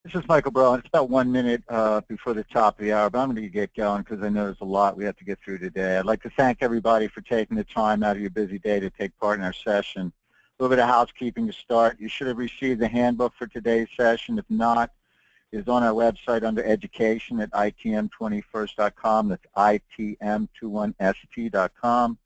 This is Michael Brown. It's about 1 minute before the top of the hour, but I'm going to get going because I know there's a lot we have to get through today. I'd like to thank everybody for taking the time out of your busy day to take part in our session. A little bit of housekeeping to start. You should have received the handbook for today's session. If not, it's on our website under education at itm21st.com. That's itm21st.com.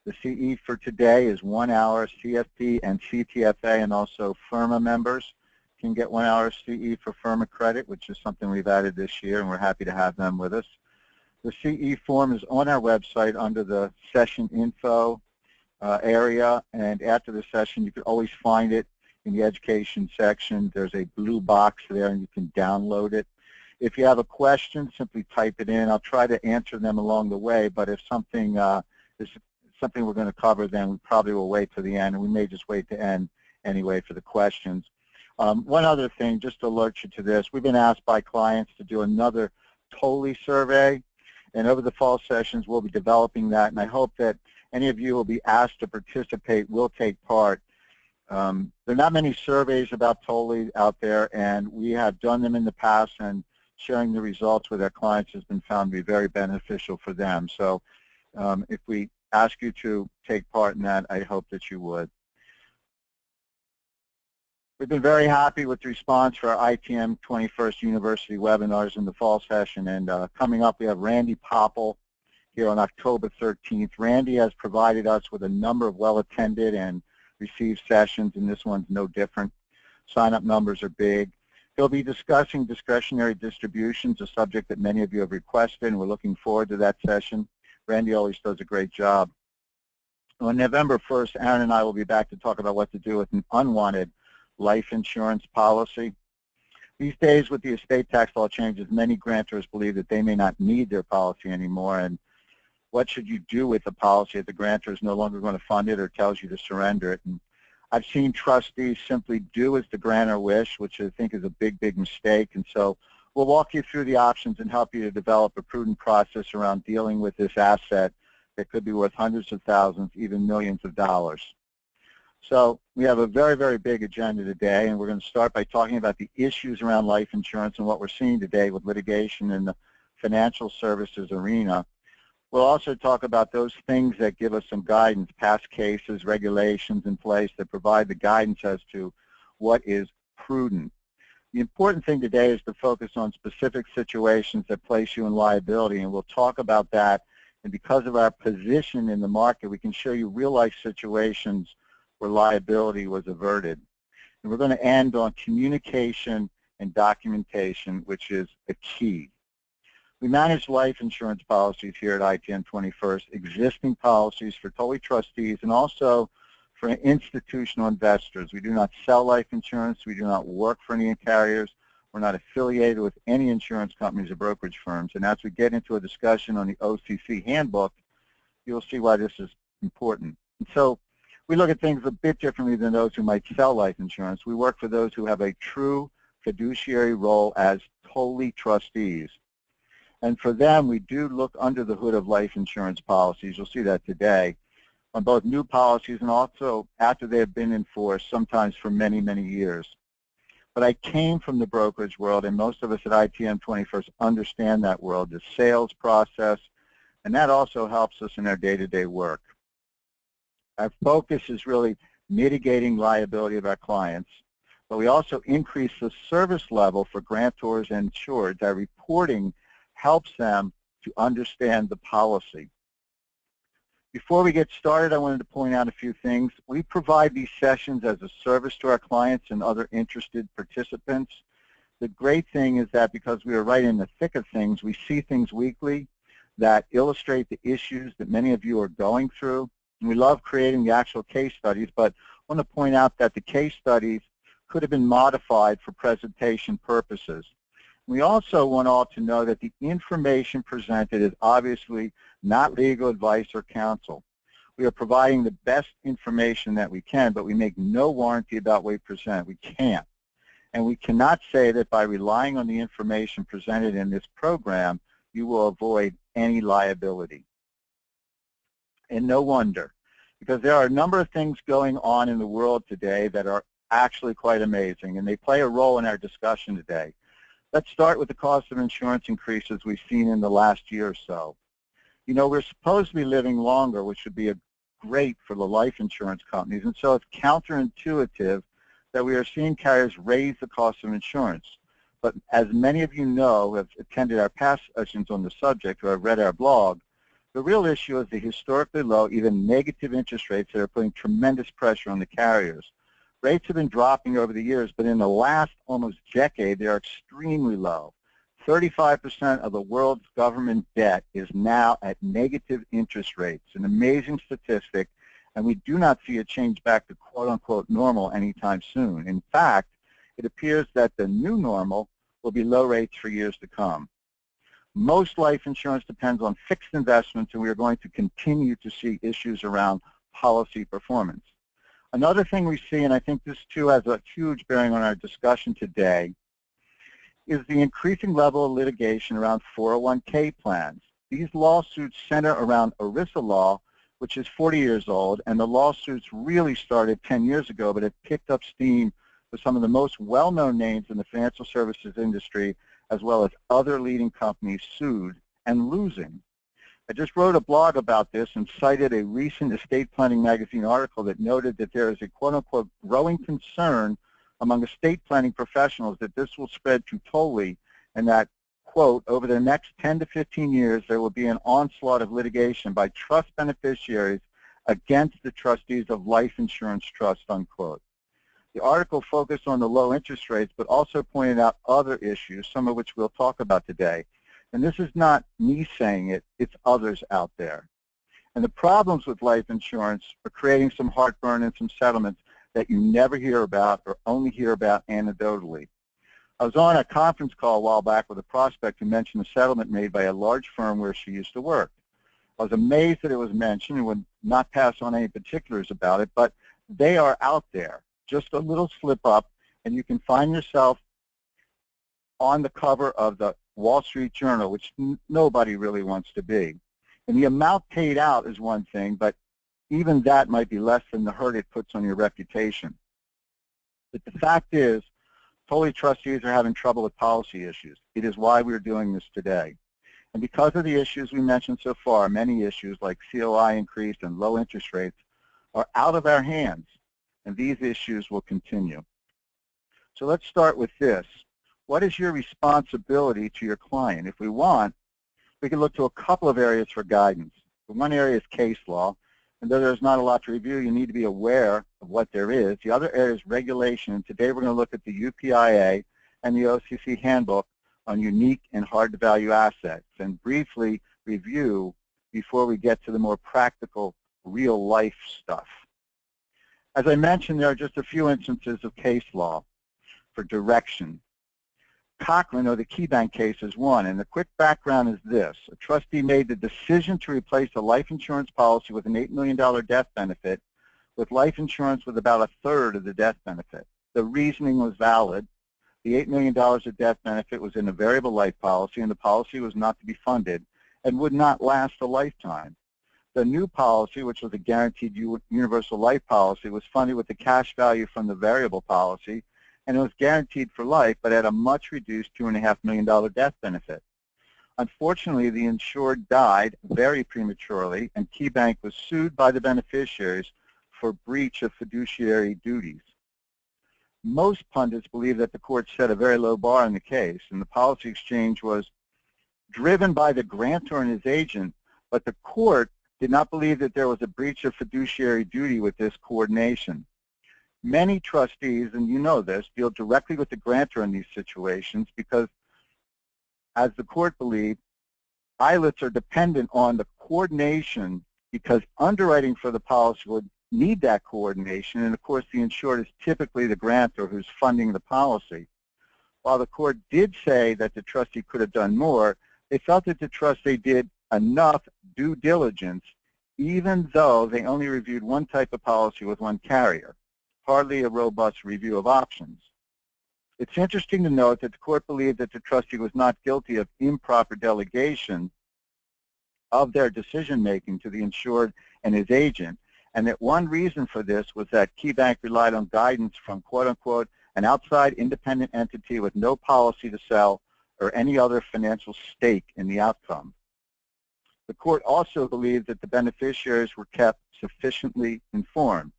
The CE for today is 1 hour. CFP and CTFA and also FIRMA members can get 1 hour CE for FIRMA credit, which is something we've added this year, and we're happy to have them with us. The CE form is on our website under the session info area, and after the session you can always find it in the education section. There's a blue box there and you can download it. If you have a question, simply type it in. I'll try to answer them along the way, but if something is something we're going to cover, then we probably will wait to the end, and we may just wait to end anyway for the questions. One other thing, just to alert you to this, we've been asked by clients to do another TOLI survey, and over the fall sessions we'll be developing that, and I hope that any of you who will be asked to participate will take part. There are not many surveys about TOLI out there, and we have done them in the past, and sharing the results with our clients has been found to be very beneficial for them. So if we ask you to take part in that, I hope that you would. We've been very happy with the response for our ITM 21st University webinars in the fall session, and coming up we have Randy Popple here on October 13th. Randy has provided us with a number of well-attended and received sessions, and this one's no different. Sign-up numbers are big. He'll be discussing discretionary distributions, a subject that many of you have requested, and we're looking forward to that session. Randy always does a great job. On November 1st, Aaron and I will be back to talk about what to do with an unwanted life insurance policy. These days with the estate tax law changes, many grantors believe that they may not need their policy anymore, and what should you do with the policy if the grantor is no longer going to fund it or tells you to surrender it? And I've seen trustees simply do as the grantor wish, which I think is a big, big mistake, and so we'll walk you through the options and help you to develop a prudent process around dealing with this asset that could be worth hundreds of thousands, even millions of dollars. So we have a very, very big agenda today, and we're going to start by talking about the issues around life insurance and what we're seeing today with litigation in the financial services arena. We'll also talk about those things that give us some guidance, past cases, regulations in place that provide the guidance as to what is prudent. The important thing today is to focus on specific situations that place you in liability, and we'll talk about that. And because of our position in the market, we can show you real-life situations where liability was averted. And we're going to end on communication and documentation, which is a key. We manage life insurance policies here at ITM 21st, existing policies for TOLI trustees and also for institutional investors. We do not sell life insurance. We do not work for any carriers. We're not affiliated with any insurance companies or brokerage firms. And as we get into a discussion on the OCC handbook, you'll see why this is important. And so we look at things a bit differently than those who might sell life insurance. We work for those who have a true fiduciary role as TOLI trustees. And for them, we do look under the hood of life insurance policies. You'll see that today on both new policies and also after they have been in force, sometimes for many, many years. But I came from the brokerage world, and most of us at ITM 21st understand that world, the sales process, and that also helps us in our day-to-day work. Our focus is really mitigating liability of our clients, but we also increase the service level for grantors and insureds. Our reporting helps them to understand the policy. Before we get started, I wanted to point out a few things. We provide these sessions as a service to our clients and other interested participants. The great thing is that because we are right in the thick of things, we see things weekly that illustrate the issues that many of you are going through. And we love creating the actual case studies, but I want to point out that the case studies could have been modified for presentation purposes. We also want all to know that the information presented is obviously not legal advice or counsel. We are providing the best information that we can, but we make no warranty about what we present. We can't. And we cannot say that by relying on the information presented in this program, you will avoid any liability. And no wonder, because there are a number of things going on in the world today that are actually quite amazing, and they play a role in our discussion today. Let's start with the cost of insurance increases we've seen in the last year or so. You know, we're supposed to be living longer, which would be great for the life insurance companies, and so it's counterintuitive that we are seeing carriers raise the cost of insurance. But as many of you know, who have attended our past sessions on the subject or have read our blog, the real issue is the historically low, even negative interest rates that are putting tremendous pressure on the carriers. Rates have been dropping over the years, but in the last almost decade, they are extremely low. 35% of the world's government debt is now at negative interest rates, an amazing statistic, and we do not see a change back to quote-unquote normal anytime soon. In fact, it appears that the new normal will be low rates for years to come. Most life insurance depends on fixed investments, and we are going to continue to see issues around policy performance. Another thing we see, and I think this too has a huge bearing on our discussion today, is the increasing level of litigation around 401k plans. These lawsuits center around ERISA law, which is 40 years old, and the lawsuits really started 10 years ago, but it picked up steam with some of the most well-known names in the financial services industry, as well as other leading companies sued and losing. I just wrote a blog about this and cited a recent Estate Planning Magazine article that noted that there is a quote-unquote growing concern among estate planning professionals that this will spread to TOLI, and that, quote, over the next 10 to 15 years, there will be an onslaught of litigation by trust beneficiaries against the trustees of life insurance trusts, unquote. The article focused on the low interest rates, but also pointed out other issues, some of which we'll talk about today. And this is not me saying it, it's others out there. And the problems with life insurance are creating some heartburn and some settlements that you never hear about or only hear about anecdotally. I was on a conference call a while back with a prospect who mentioned a settlement made by a large firm where she used to work. I was amazed that it was mentioned and would not pass on any particulars about it, but they are out there. Just a little slip up, and you can find yourself on the cover of the Wall Street Journal, which nobody really wants to be. And the amount paid out is one thing, but even that might be less than the hurt it puts on your reputation. But the fact is, TOLI trustees are having trouble with policy issues. It is why we're doing this today. And because of the issues we mentioned so far, many issues like COI increase and low interest rates are out of our hands, and these issues will continue. So let's start with this. What is your responsibility to your client? If we want, we can look to a couple of areas for guidance. One area is case law, and though there's not a lot to review, you need to be aware of what there is. The other area is regulation, and today we're going to look at the UPIA and the OCC handbook on unique and hard-to-value assets, and briefly review before we get to the more practical, real-life stuff. As I mentioned, there are just a few instances of case law for direction. Cochran, or the KeyBank case, is one, and the quick background is this. A trustee made the decision to replace a life insurance policy with an $8 million death benefit with life insurance with about a third of the death benefit. The reasoning was valid. The $8 million of death benefit was in a variable life policy, and the policy was not to be funded and would not last a lifetime. The new policy, which was a guaranteed universal life policy, was funded with the cash value from the variable policy, and it was guaranteed for life, but at a much reduced $2.5 million death benefit. Unfortunately, the insured died very prematurely, and KeyBank was sued by the beneficiaries for breach of fiduciary duties. Most pundits believe that the court set a very low bar in the case, and the policy exchange was driven by the grantor and his agent, but the court did not believe that there was a breach of fiduciary duty with this coordination. Many trustees, and you know this, deal directly with the grantor in these situations because, as the court believed, ILITs are dependent on the coordination because underwriting for the policy would need that coordination, and of course the insured is typically the grantor who's funding the policy. While the court did say that the trustee could have done more, they felt that the trustee did enough due diligence even though they only reviewed one type of policy with one carrier. Hardly a robust review of options. It's interesting to note that the court believed that the trustee was not guilty of improper delegation of their decision-making to the insured and his agent, and that one reason for this was that KeyBank relied on guidance from, quote-unquote, an outside independent entity with no policy to sell or any other financial stake in the outcome. The court also believed that the beneficiaries were kept sufficiently informed.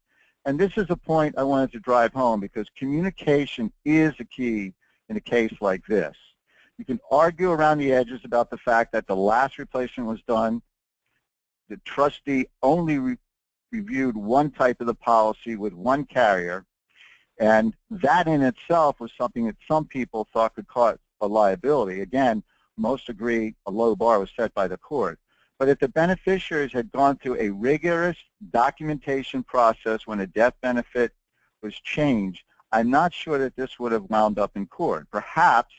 And this is a point I wanted to drive home because communication is a key in a case like this. You can argue around the edges about the fact that the last replacement was done. The trustee only reviewed one type of the policy with one carrier, and that in itself was something that some people thought could cause a liability. Again, most agree a low bar was set by the court. But if the beneficiaries had gone through a rigorous documentation process when a death benefit was changed, I'm not sure that this would have wound up in court. Perhaps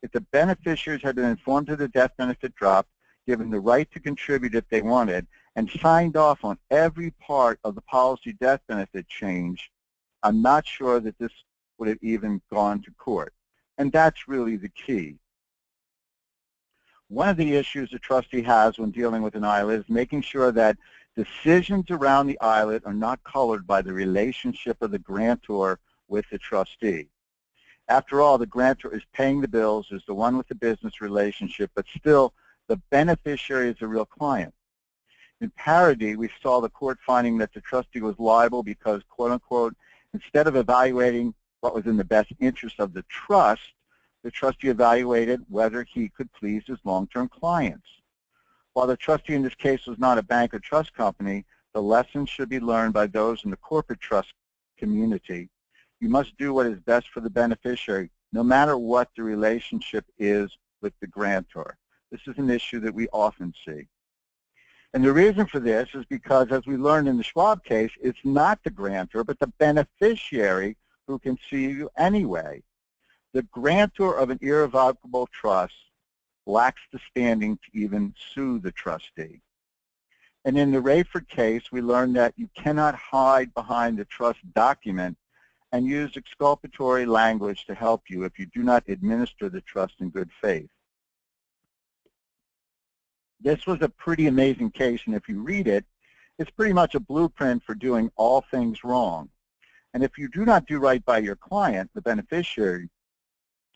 if the beneficiaries had been informed of the death benefit drop, given the right to contribute if they wanted, and signed off on every part of the policy death benefit change, I'm not sure that this would have even gone to court. And that's really the key. One of the issues the trustee has when dealing with an ILIT is making sure that decisions around the ILIT are not colored by the relationship of the grantor with the trustee. After all, the grantor is paying the bills, is the one with the business relationship, but still the beneficiary is the real client. In Parody, we saw the court finding that the trustee was liable because, quote unquote, instead of evaluating what was in the best interest of the trust, the trustee evaluated whether he could please his long-term clients. While the trustee in this case was not a bank or trust company, the lesson should be learned by those in the corporate trust community. You must do what is best for the beneficiary, no matter what the relationship is with the grantor. This is an issue that we often see. And the reason for this is because, as we learned in the Schwab case, it's not the grantor, but the beneficiary who can sue you anyway. The grantor of an irrevocable trust lacks the standing to even sue the trustee. And in the Rayford case, we learned that you cannot hide behind the trust document and use exculpatory language to help you if you do not administer the trust in good faith. This was a pretty amazing case, and if you read it, it's pretty much a blueprint for doing all things wrong. And if you do not do right by your client, the beneficiary,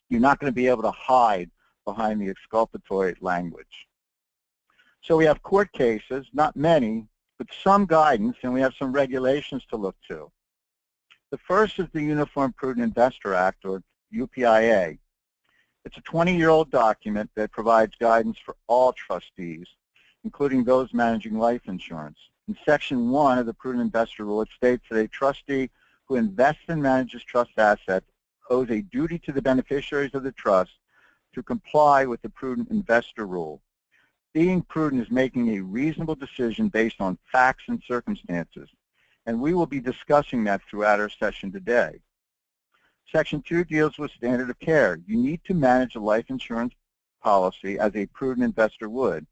you're not going to be able to hide behind the exculpatory language. So we have court cases, not many, but some guidance, and we have some regulations to look to. The first is the Uniform Prudent Investor Act, or UPIA. It's a 20-year-old document that provides guidance for all trustees, including those managing life insurance. In Section 1 of the Prudent Investor Rule, it states that a trustee who invests and manages trust assets owes a duty to the beneficiaries of the trust to comply with the Prudent Investor Rule. Being prudent is making a reasonable decision based on facts and circumstances, and we will be discussing that throughout our session today. Section 2 deals with standard of care. You need to manage a life insurance policy as a prudent investor would,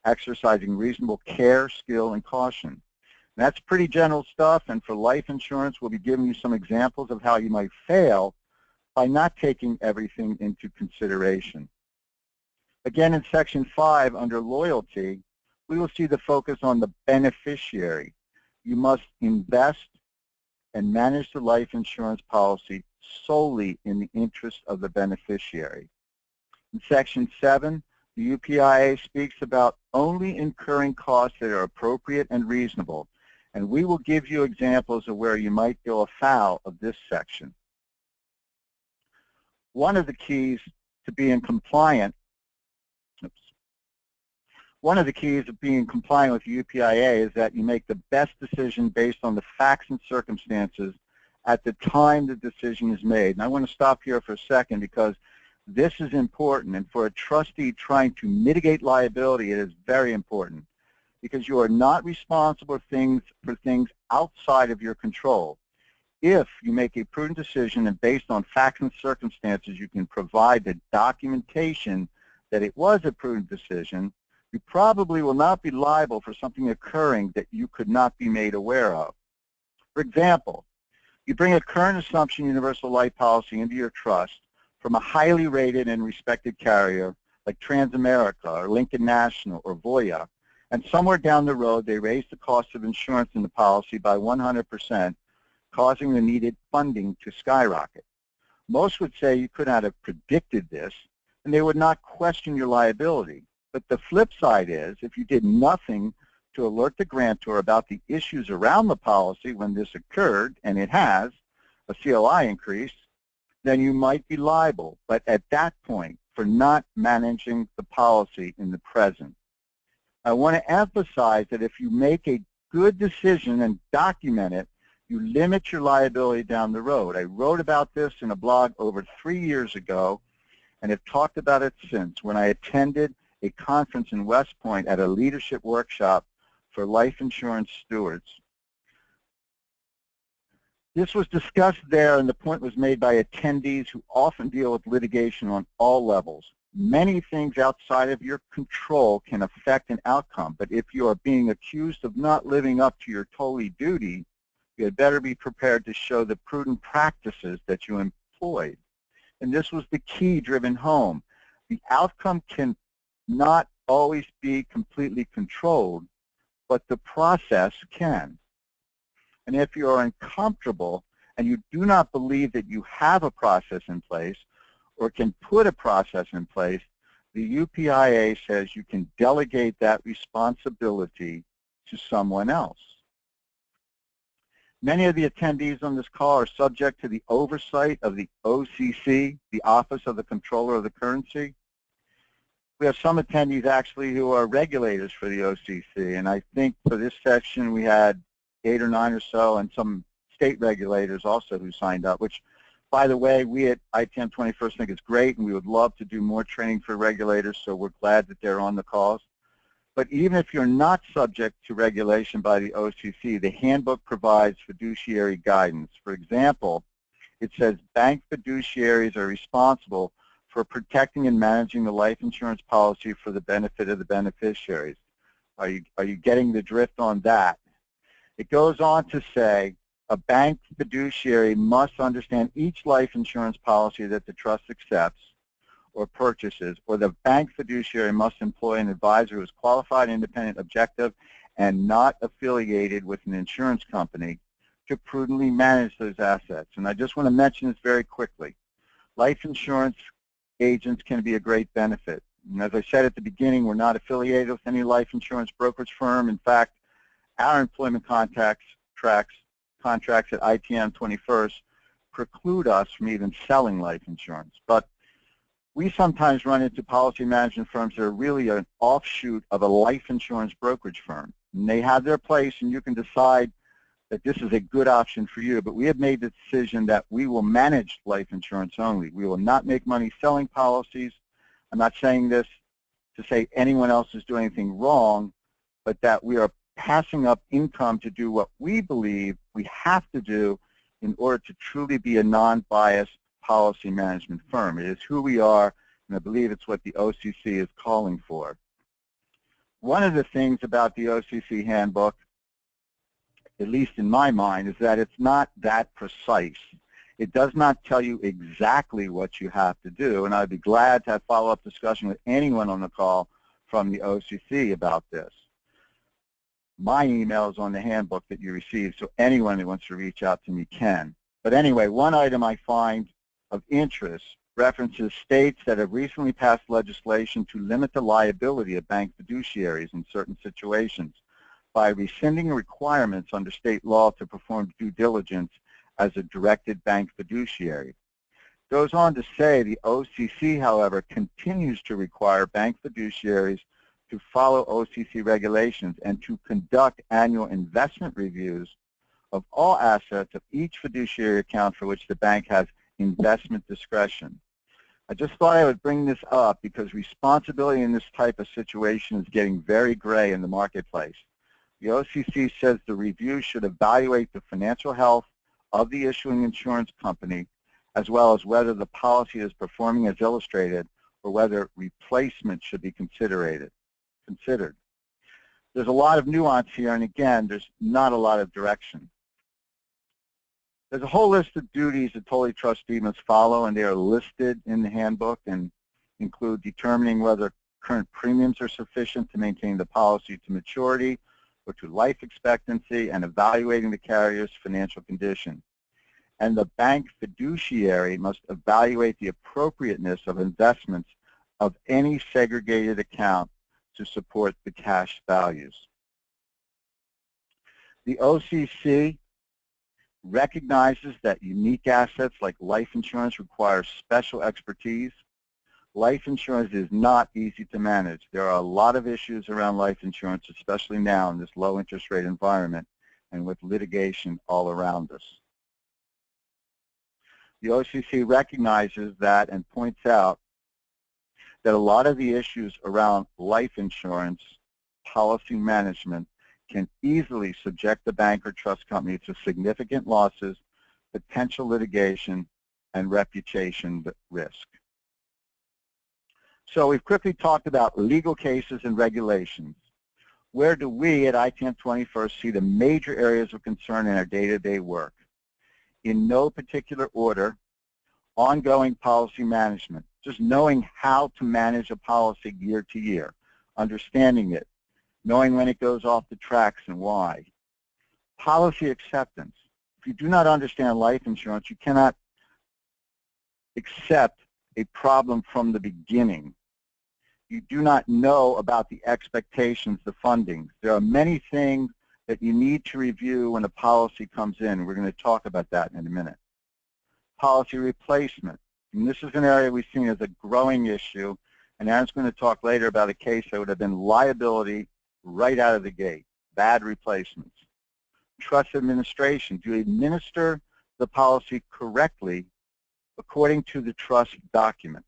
exercising reasonable care, skill, and caution. And that's pretty general stuff, and for life insurance, we'll be giving you some examples of how you might fail by not taking everything into consideration. Again, in Section 5, under loyalty, we will see the focus on the beneficiary. You must invest and manage the life insurance policy solely in the interest of the beneficiary. In Section 7, the UPIA speaks about only incurring costs that are appropriate and reasonable, and we will give you examples of where you might go afoul of this section. One of the keys to being compliant One of the keys of being compliant with the UPIA is that you make the best decision based on the facts and circumstances at the time the decision is made. And I want to stop here for a second because this is important. And for a trustee trying to mitigate liability, it is very important because you are not responsible for things outside of your control. If you make a prudent decision and based on facts and circumstances, you can provide the documentation that it was a prudent decision, you probably will not be liable for something occurring that you could not be made aware of. For example, you bring a current assumption universal life policy into your trust from a highly rated and respected carrier like Transamerica or Lincoln National or Voya, and somewhere down the road they raise the cost of insurance in the policy by 100%, causing the needed funding to skyrocket. Most would say you could not have predicted this, and they would not question your liability. But the flip side is, if you did nothing to alert the grantor about the issues around the policy when this occurred, and it has, a COI increase, then you might be liable, but at that point, for not managing the policy in the present. I want to emphasize that if you make a good decision and document it, you limit your liability down the road. I wrote about this in a blog over 3 years ago and have talked about it since when I attended a conference in West Point at a leadership workshop for life insurance stewards. This was discussed there, and the point was made by attendees who often deal with litigation on all levels. Many things outside of your control can affect an outcome, but if you are being accused of not living up to your TOLI duty, you had better be prepared to show the prudent practices that you employed. And this was the key driven home. The outcome can not always be completely controlled, but the process can. And if you are uncomfortable and you do not believe that you have a process in place or can put a process in place, the UPIA says you can delegate that responsibility to someone else. Many of the attendees on this call are subject to the oversight of the OCC, the Office of the Comptroller of the Currency. We have some attendees actually who are regulators for the OCC, and I think for this section we had 8 or 9 or so, and some state regulators also who signed up, which, by the way, we at ITM 21st think is great, and we would love to do more training for regulators, so we're glad that they're on the calls. But even if you're not subject to regulation by the OCC, the handbook provides fiduciary guidance. For example, it says bank fiduciaries are responsible for protecting and managing the life insurance policy for the benefit of the beneficiaries. Are you getting the drift on that? It goes on to say a bank fiduciary must understand each life insurance policy that the trust accepts or purchases, or the bank fiduciary must employ an advisor who is qualified, independent, objective, and not affiliated with an insurance company to prudently manage those assets. And I just want to mention this very quickly. Life insurance agents can be a great benefit. And as I said at the beginning, we're not affiliated with any life insurance brokerage firm. In fact, our employment contracts at ITM 21st preclude us from even selling life insurance. But we sometimes run into policy management firms that are really an offshoot of a life insurance brokerage firm. And they have their place, and you can decide that this is a good option for you. But we have made the decision that we will manage life insurance only. We will not make money selling policies. I'm not saying this to say anyone else is doing anything wrong, but that we are passing up income to do what we believe we have to do in order to truly be a non-biased policy management firm. It is who we are, and I believe it's what the OCC is calling for. One of the things about the OCC handbook, at least in my mind, is that it's not that precise. It does not tell you exactly what you have to do, and I'd be glad to have follow-up discussion with anyone on the call from the OCC about this. My email is on the handbook that you received, so anyone who wants to reach out to me can. But anyway, one item I find of interest references states that have recently passed legislation to limit the liability of bank fiduciaries in certain situations by rescinding requirements under state law to perform due diligence as a directed bank fiduciary. It goes on to say the OCC, however, continues to require bank fiduciaries to follow OCC regulations and to conduct annual investment reviews of all assets of each fiduciary account for which the bank has investment discretion. I just thought I would bring this up because responsibility in this type of situation is getting very gray in the marketplace. The OCC says the review should evaluate the financial health of the issuing insurance company, as well as whether the policy is performing as illustrated or whether replacement should be considered. There's a lot of nuance here, and again, there's not a lot of direction. There's a whole list of duties a TOLI trustee must follow, and they are listed in the handbook and include determining whether current premiums are sufficient to maintain the policy to maturity or to life expectancy, and evaluating the carrier's financial condition. And the bank fiduciary must evaluate the appropriateness of investments of any segregated account to support the cash values. The OCC recognizes that unique assets like life insurance require special expertise. Life insurance is not easy to manage. There are a lot of issues around life insurance, especially now in this low interest rate environment and with litigation all around us. The OCC recognizes that and points out that a lot of the issues around life insurance policy management can easily subject the bank or trust company to significant losses, potential litigation, and reputation risk. So we've quickly talked about legal cases and regulations. Where do we at ITM 21st see the major areas of concern in our day-to-day work? In no particular order, ongoing policy management, just knowing how to manage a policy year to year, understanding it, knowing when it goes off the tracks and why. Policy acceptance. If you do not understand life insurance, you cannot accept a problem from the beginning. You do not know about the expectations, the funding. There are many things that you need to review when a policy comes in. We're going to talk about that in a minute. Policy replacement. And this is an area we've seen as a growing issue, and Aaron's going to talk later about a case that would have been liability right out of the gate, bad replacements. Trust administration. Do you administer the policy correctly according to the trust document?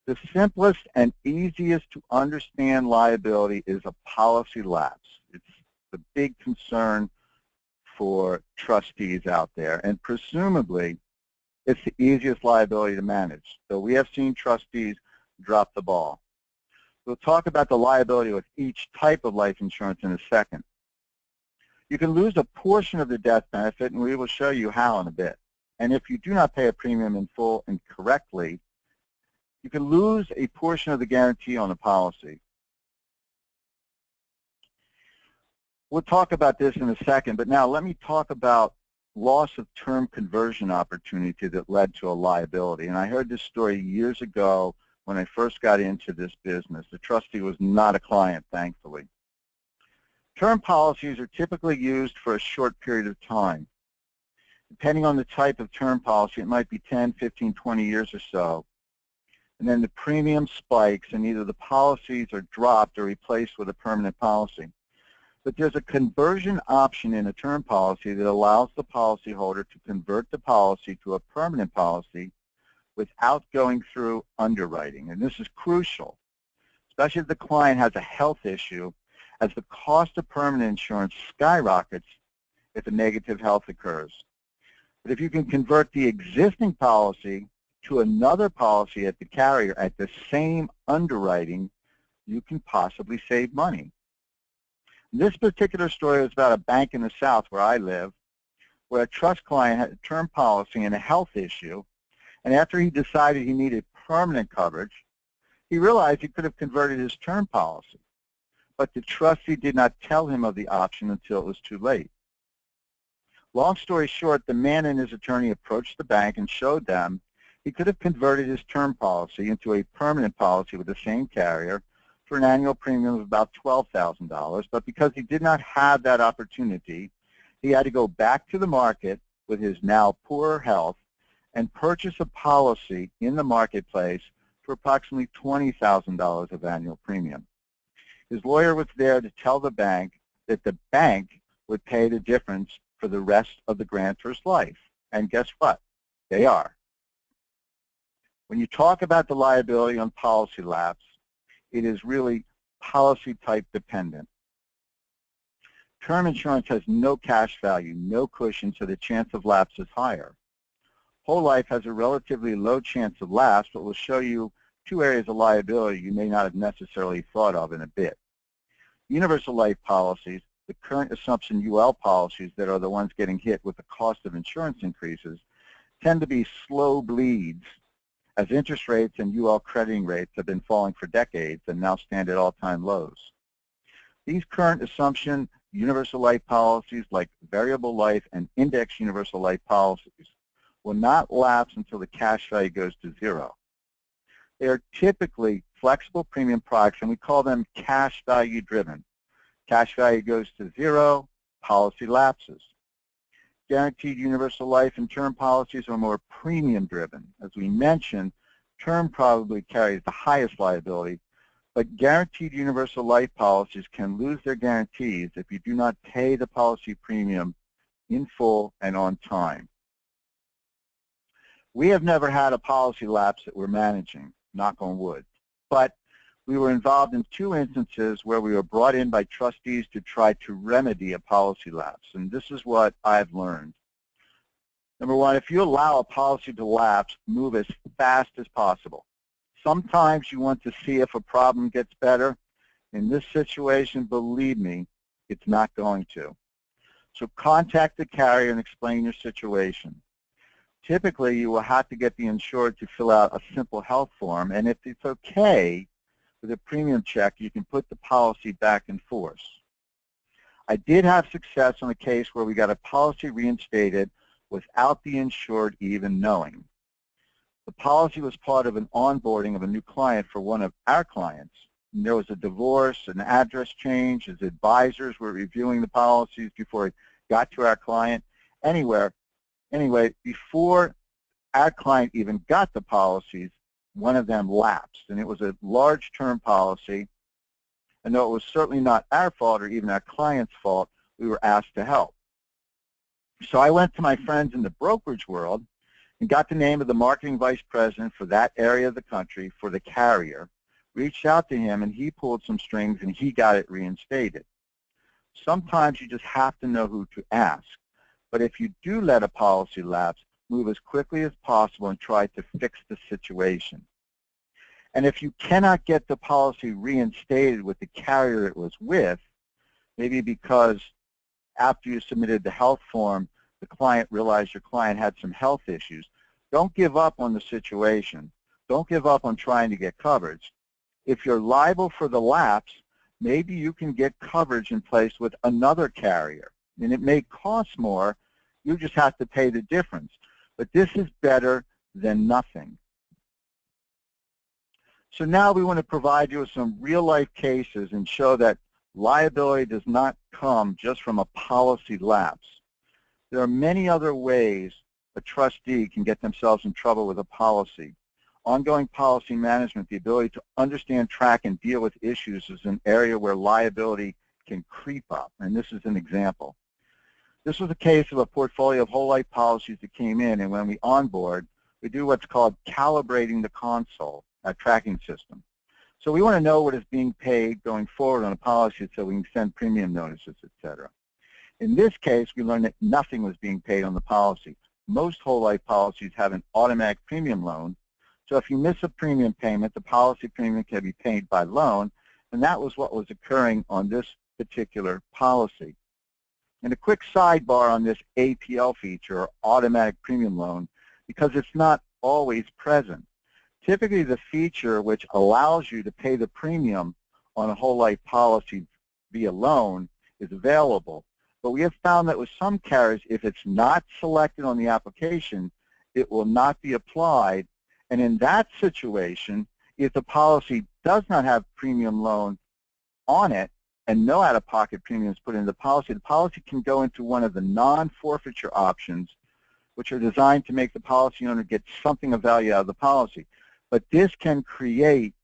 The simplest and easiest to understand liability is a policy lapse. It's the big concern for trustees out there, and presumably it's the easiest liability to manage. So we have seen trustees drop the ball. We'll talk about the liability with each type of life insurance in a second. You can lose a portion of the death benefit, and we will show you how in a bit. And if you do not pay a premium in full and correctly, you can lose a portion of the guarantee on a policy. We'll talk about this in a second, but now let me talk about loss of term conversion opportunity that led to a liability. And I heard this story years ago when I first got into this business. The trustee was not a client, thankfully. Term policies are typically used for a short period of time. Depending on the type of term policy, it might be 10, 15, 20 years or so. And then the premium spikes, and either the policies are dropped or replaced with a permanent policy. But there's a conversion option in a term policy that allows the policyholder to convert the policy to a permanent policy without going through underwriting. And this is crucial, especially if the client has a health issue, as the cost of permanent insurance skyrockets if a negative health occurs. But if you can convert the existing policy to another policy at the carrier at the same underwriting, you can possibly save money. This particular story is about a bank in the South where I live, where a trust client had a term policy and a health issue, and after he decided he needed permanent coverage, he realized he could have converted his term policy, but the trustee did not tell him of the option until it was too late. Long story short, the man and his attorney approached the bank and showed them he could have converted his term policy into a permanent policy with the same carrier for an annual premium of about $12,000, but because he did not have that opportunity, he had to go back to the market with his now poorer health and purchase a policy in the marketplace for approximately $20,000 of annual premium. His lawyer was there to tell the bank that the bank would pay the difference for the rest of the grantor's life. And guess what? They are. When you talk about the liability on policy lapse, it is really policy type dependent. Term insurance has no cash value, no cushion, so the chance of lapse is higher. Whole life has a relatively low chance of lapse, but we'll show you two areas of liability you may not have necessarily thought of in a bit. Universal life policies, the current assumption UL policies that are the ones getting hit with the cost of insurance increases, tend to be slow bleeds, as interest rates and UL crediting rates have been falling for decades and now stand at all-time lows. These current assumption universal life policies, like variable life and index universal life policies, will not lapse until the cash value goes to zero. They are typically flexible premium products, and we call them cash value driven. Cash value goes to zero, policy lapses. Guaranteed universal life and term policies are more premium driven. As we mentioned, term probably carries the highest liability, but guaranteed universal life policies can lose their guarantees if you do not pay the policy premium in full and on time. We have never had a policy lapse that we're managing, knock on wood, but we were involved in 2 instances where we were brought in by trustees to try to remedy a policy lapse, and this is what I've learned. Number 1, if you allow a policy to lapse, move as fast as possible. Sometimes you want to see if a problem gets better. In this situation, believe me, it's not going to. So contact the carrier and explain your situation. Typically, you will have to get the insured to fill out a simple health form, and if it's okay with a premium check, you can put the policy back in force. I did have success on a case where we got a policy reinstated without the insured even knowing. The policy was part of an onboarding of a new client for one of our clients. And there was a divorce, an address change, his advisors were reviewing the policies before it got to our client. Anyway, before our client even got the policies, one of them lapsed, and it was a large term policy, and though it was certainly not our fault or even our client's fault, we were asked to help. So I went to my friends in the brokerage world and got the name of the marketing vice president for that area of the country for the carrier, reached out to him, and he pulled some strings and he got it reinstated. Sometimes you just have to know who to ask, but if you do let a policy lapse, move as quickly as possible and try to fix the situation. And if you cannot get the policy reinstated with the carrier it was with, maybe because after you submitted the health form, the client realized your client had some health issues, don't give up on the situation. Don't give up on trying to get coverage. If you're liable for the lapse, maybe you can get coverage in place with another carrier. And it may cost more, you just have to pay the difference. But this is better than nothing. So now we want to provide you with some real-life cases and show that liability does not come just from a policy lapse. There are many other ways a trustee can get themselves in trouble with a policy. Ongoing policy management, the ability to understand, track, and deal with issues is an area where liability can creep up, and this is an example. This was a case of a portfolio of whole life policies that came in, and when we onboard, we do what's called calibrating the console, our tracking system. So we want to know what is being paid going forward on a policy so we can send premium notices, etc. In this case, we learned that nothing was being paid on the policy. Most whole life policies have an automatic premium loan, so if you miss a premium payment, the policy premium can be paid by loan, and that was what was occurring on this particular policy. And a quick sidebar on this APL feature, or automatic premium loan, because it's not always present. Typically, the feature which allows you to pay the premium on a whole life policy via loan is available. But we have found that with some carriers, if it's not selected on the application, it will not be applied. And in that situation, if the policy does not have premium loan on it and no out-of-pocket premiums put into the policy can go into one of the non-forfeiture options, which are designed to make the policy owner get something of value out of the policy. But this can create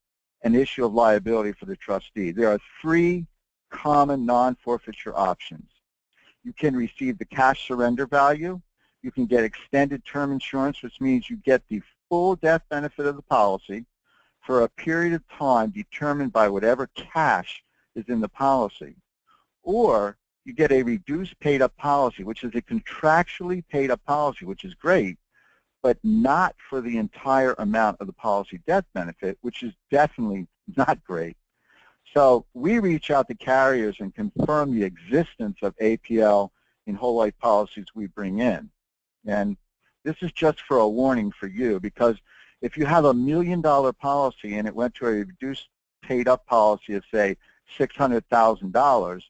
an issue of liability for the trustee. There are 3 common non-forfeiture options. You can receive the cash surrender value. You can get extended term insurance, which means you get the full death benefit of the policy for a period of time determined by whatever cash is in the policy. Or you get a reduced paid-up policy, which is a contractually paid-up policy, which is great, but not for the entire amount of the policy death benefit, which is definitely not great. So we reach out to carriers and confirm the existence of APL in whole life policies we bring in. And this is just for a warning for you, because if you have $1 million policy and it went to a reduced paid-up policy of, say, $600,000,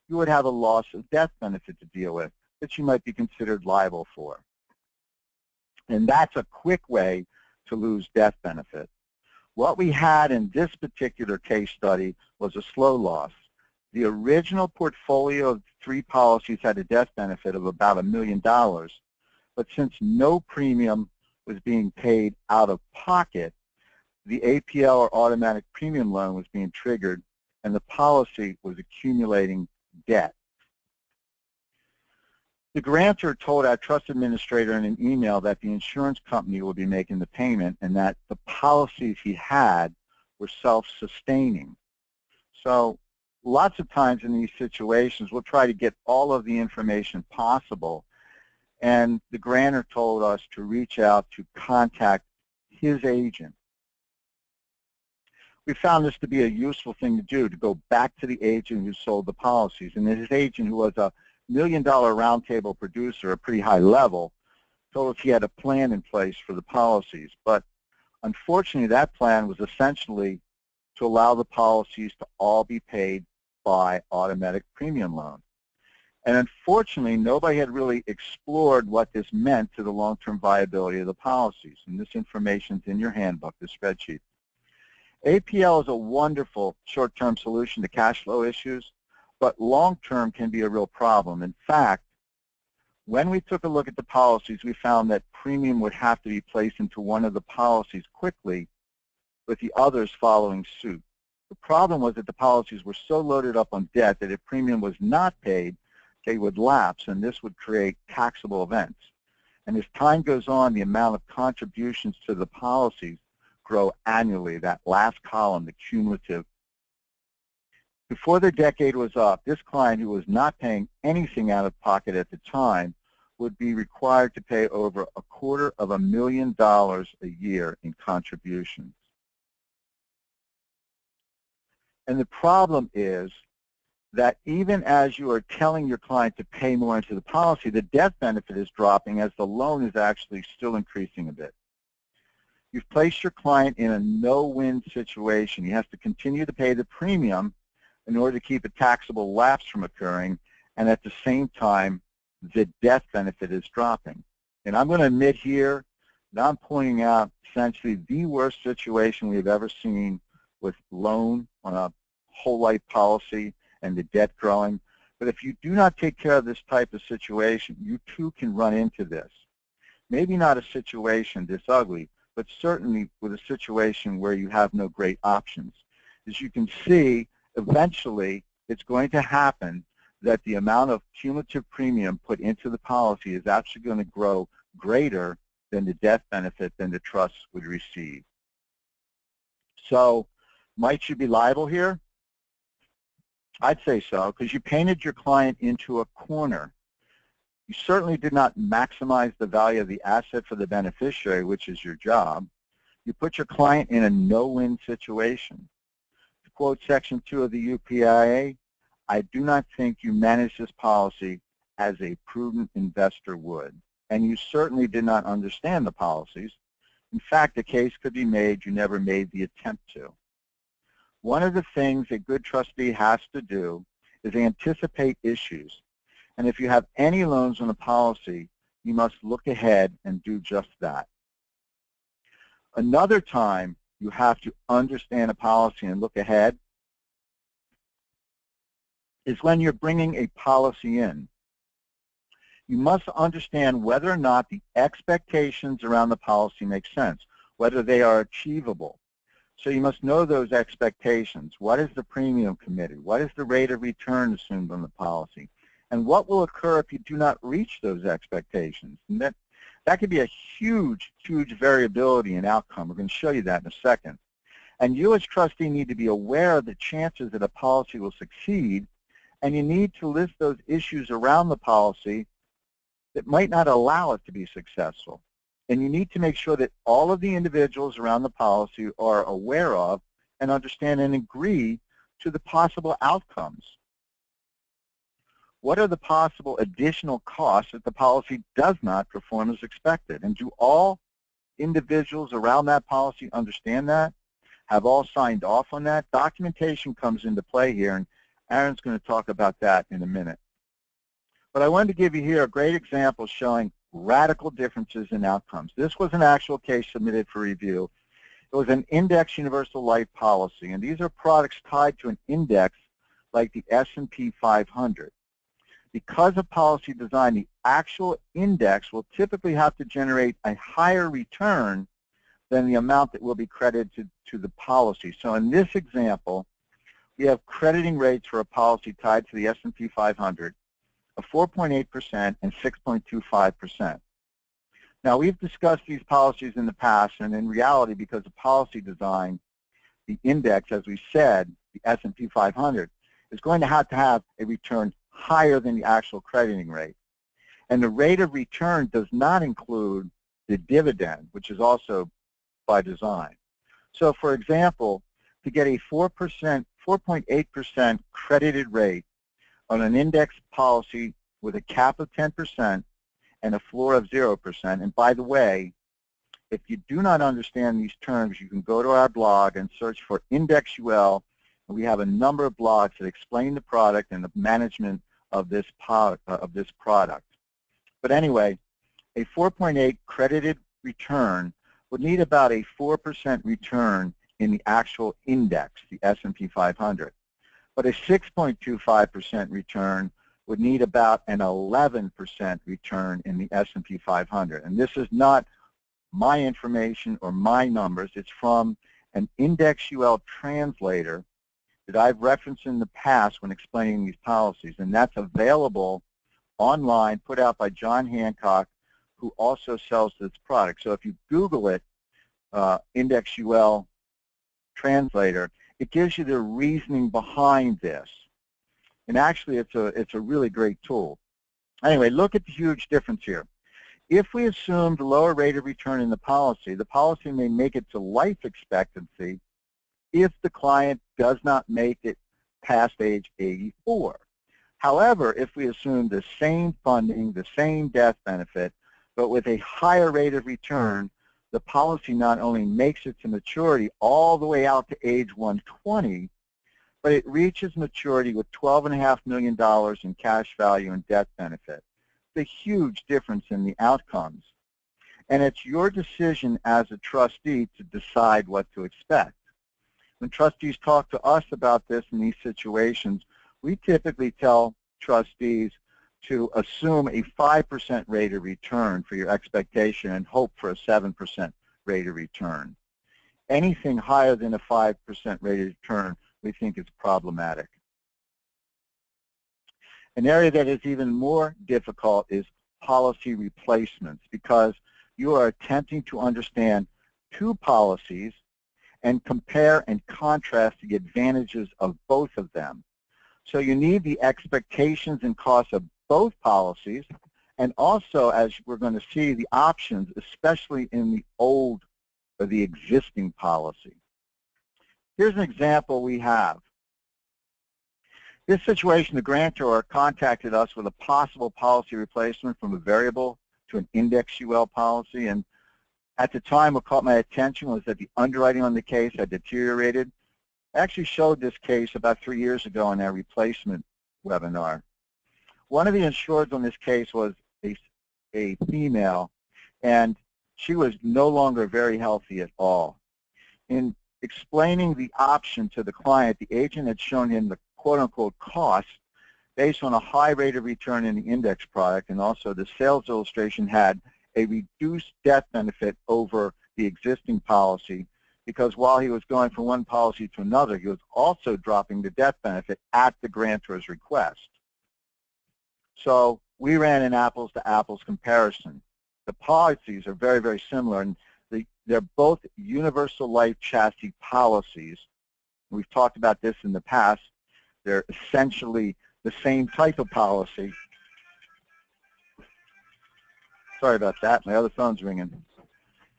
you would have a loss of death benefit to deal with that you might be considered liable for. And that's a quick way to lose death benefit. What we had in this particular case study was a slow loss. The original portfolio of 3 policies had a death benefit of about $1 million, but since no premium was being paid out of pocket, the APL or automatic premium loan was being triggered and the policy was accumulating debt. The grantor told our trust administrator in an email that the insurance company would be making the payment and that the policies he had were self-sustaining. So lots of times in these situations, we'll try to get all of the information possible, and the grantor told us to reach out to contact his agent. We found this to be a useful thing to do, to go back to the agent who sold the policies, and his agent, who was a $1 million roundtable producer, a pretty high level, told us he had a plan in place for the policies. But unfortunately, that plan was essentially to allow the policies to all be paid by automatic premium loan. And unfortunately, nobody had really explored what this meant to the long-term viability of the policies. And this information is in your handbook, the spreadsheet. APL is a wonderful short-term solution to cash flow issues, but long-term can be a real problem. In fact, when we took a look at the policies, we found that premium would have to be placed into one of the policies quickly, with the others following suit. The problem was that the policies were so loaded up on debt that if premium was not paid, they would lapse, and this would create taxable events. And as time goes on, the amount of contributions to the policies grow annually, that last column, the cumulative. Before the decade was up, this client, who was not paying anything out of pocket at the time, would be required to pay over $250,000 a year in contributions. And the problem is that even as you are telling your client to pay more into the policy, the death benefit is dropping as the loan is actually still increasing a bit. You've placed your client in a no-win situation. He has to continue to pay the premium in order to keep a taxable lapse from occurring, and at the same time, the death benefit is dropping. And I'm going to admit here that I'm pointing out essentially the worst situation we've ever seen with loan on a whole life policy and the debt growing. But if you do not take care of this type of situation, you too can run into this. Maybe not a situation this ugly, but certainly with a situation where you have no great options. As you can see, eventually it's going to happen that the amount of cumulative premium put into the policy is actually going to grow greater than the death benefit than the trust would receive. So might you be liable here? I'd say so, because you painted your client into a corner. You certainly did not maximize the value of the asset for the beneficiary, which is your job. You put your client in a no-win situation. To quote Section 2 of the UPIA, I do not think you managed this policy as a prudent investor would. And you certainly did not understand the policies. In fact, the case could be made you never made the attempt to. One of the things a good trustee has to do is anticipate issues. And if you have any loans on a policy, you must look ahead and do just that. Another time you have to understand a policy and look ahead is when you're bringing a policy in. You must understand whether or not the expectations around the policy make sense, whether they are achievable. So you must know those expectations. What is the premium committed? What is the rate of return assumed on the policy? And what will occur if you do not reach those expectations? And that could be a huge, huge variability in outcome. We're going to show you that in a second. And you as trustee need to be aware of the chances that a policy will succeed, and you need to list those issues around the policy that might not allow it to be successful. And you need to make sure that all of the individuals around the policy are aware of and understand and agree to the possible outcomes. What are the possible additional costs if the policy does not perform as expected? And do all individuals around that policy understand that? Have all signed off on that? Documentation comes into play here, and Aaron's going to talk about that in a minute. But I wanted to give you here a great example showing radical differences in outcomes. This was an actual case submitted for review. It was an index universal life policy, and these are products tied to an index like the S&P 500. Because of policy design, the actual index will typically have to generate a higher return than the amount that will be credited to the policy. So in this example, we have crediting rates for a policy tied to the S&P 500 of 4.8% and 6.25%. Now, we've discussed these policies in the past, and in reality, because of policy design, the index, as we said, the S&P 500, is going to have a return higher than the actual crediting rate. And the rate of return does not include the dividend, which is also by design. So, for example, to get a 4.8% credited rate on an index policy with a cap of 10% and a floor of 0%, and by the way, if you do not understand these terms, you can go to our blog and search for Index UL, and we have a number of blogs that explain the product and the management of this product. But anyway, a 4.8 credited return would need about a 4% return in the actual index, the S&P 500. But a 6.25% return would need about an 11% return in the S&P 500. And this is not my information or my numbers. It's from an Index UL translator that I've referenced in the past when explaining these policies. And that's available online, put out by John Hancock, who also sells this product. So if you Google it, Index UL translator, it gives you the reasoning behind this. And actually, it's a really great tool. Anyway, look at the huge difference here. If we assume the lower rate of return in the policy may make it to life expectancy if the client does not make it past age 84. However, if we assume the same funding, the same death benefit, but with a higher rate of return, the policy not only makes it to maturity all the way out to age 120, but it reaches maturity with $12.5 million in cash value and death benefit. It's a huge difference in the outcomes. And it's your decision as a trustee to decide what to expect. When trustees talk to us about this in these situations, we typically tell trustees to assume a 5% rate of return for your expectation and hope for a 7% rate of return. Anything higher than a 5% rate of return, we think is problematic. An area that is even more difficult is policy replacements, because you are attempting to understand two policies and compare and contrast the advantages of both of them. So you need the expectations and costs of both policies, and also, as we're going to see, the options, especially in the old or the existing policy. Here's an example we have. This situation, the grantor contacted us with a possible policy replacement from a variable to an Index UL policy, and at the time what caught my attention was that the underwriting on the case had deteriorated. I actually showed this case about 3 years ago in our replacement webinar. One of the insureds on this case was a female, and she was no longer very healthy at all. In explaining the option to the client, the agent had shown him the quote-unquote cost based on a high rate of return in the index product, and also the sales illustration had a reduced death benefit over the existing policy, because while he was going from one policy to another, he was also dropping the death benefit at the grantor's request. So we ran an apples-to-apples comparison. The policies are very, very similar, and they're both universal life chassis policies. We've talked about this in the past. They're essentially the same type of policy. Sorry about that. My other phone's ringing.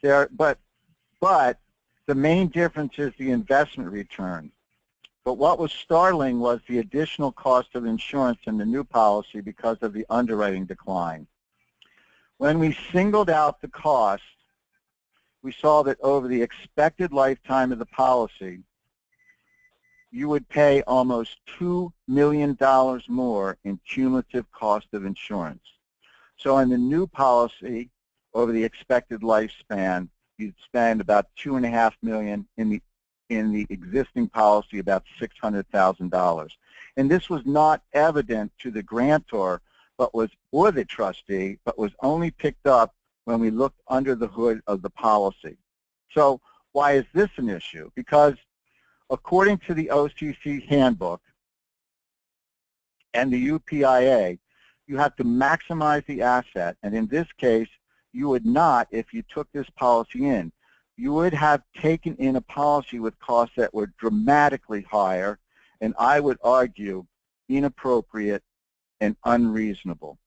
But the main difference is the investment return. But what was startling was the additional cost of insurance in the new policy because of the underwriting decline. When we singled out the cost, we saw that over the expected lifetime of the policy, you would pay almost $2 million more in cumulative cost of insurance. So in the new policy, over the expected lifespan, you'd spend about $2.5 million in the existing policy, about $600,000. And this was not evident to the grantor, or the trustee, but was only picked up when we looked under the hood of the policy. So why is this an issue? Because according to the OCC handbook and the UPIA, you have to maximize the asset, and in this case, you would not if you took this policy in. You would have taken in a policy with costs that were dramatically higher, and I would argue inappropriate and unreasonable.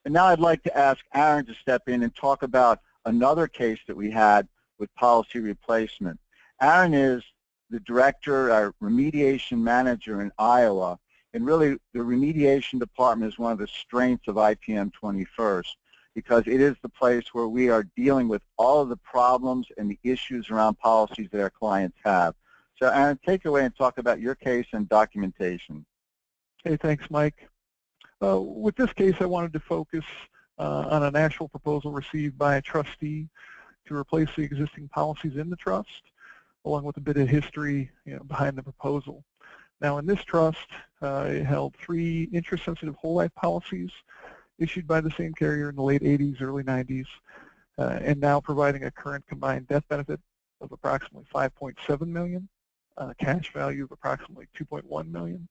And now I'd like to ask Aaron to step in and talk about another case that we had with policy replacement. Aaron is the director, our remediation manager in Iowa, and really the remediation department is one of the strengths of ITM 21st, because it is the place where we are dealing with all of the problems and the issues around policies that our clients have. So Aaron, take it away and talk about your case and documentation. Hey, thanks, Mike. With this case, I wanted to focus on an actual proposal received by a trustee to replace the existing policies in the trust, along with a bit of history behind the proposal. Now, in this trust, it held 3 interest-sensitive whole life policies issued by the same carrier in the late 80s, early 90s, and now providing a current combined death benefit of approximately $5.7 million, cash value of approximately $2.1 million,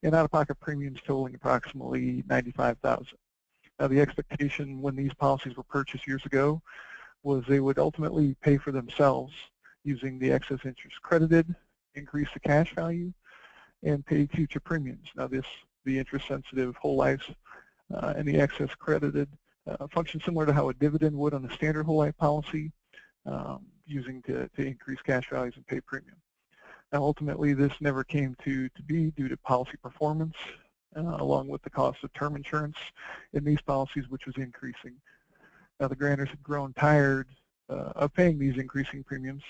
and out-of-pocket premiums totaling approximately $95,000. Now, the expectation when these policies were purchased years ago was they would ultimately pay for themselves using the excess interest credited, increase the cash value, and pay future premiums. Now, the interest-sensitive whole lives and the excess credited function similar to how a dividend would on a standard whole life policy, using to increase cash values and pay premium. Now, ultimately, this never came to be due to policy performance, along with the cost of term insurance in these policies, which was increasing. Now, the grantors had grown tired of paying these increasing premiums,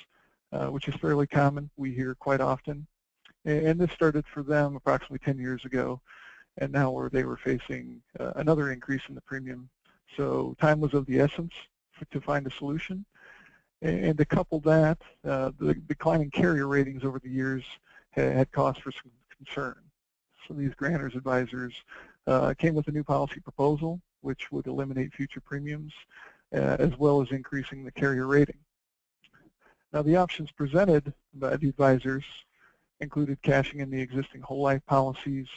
which is fairly common. We hear quite often. And this started for them approximately 10 years ago, and now where they were facing another increase in the premium. So time was of the essence to find a solution. And to couple that, the declining carrier ratings over the years had cause for some concern. So these grantors advisors came with a new policy proposal, which would eliminate future premiums, as well as increasing the carrier rating. Now, the options presented by the advisors included cashing in the existing whole life policies,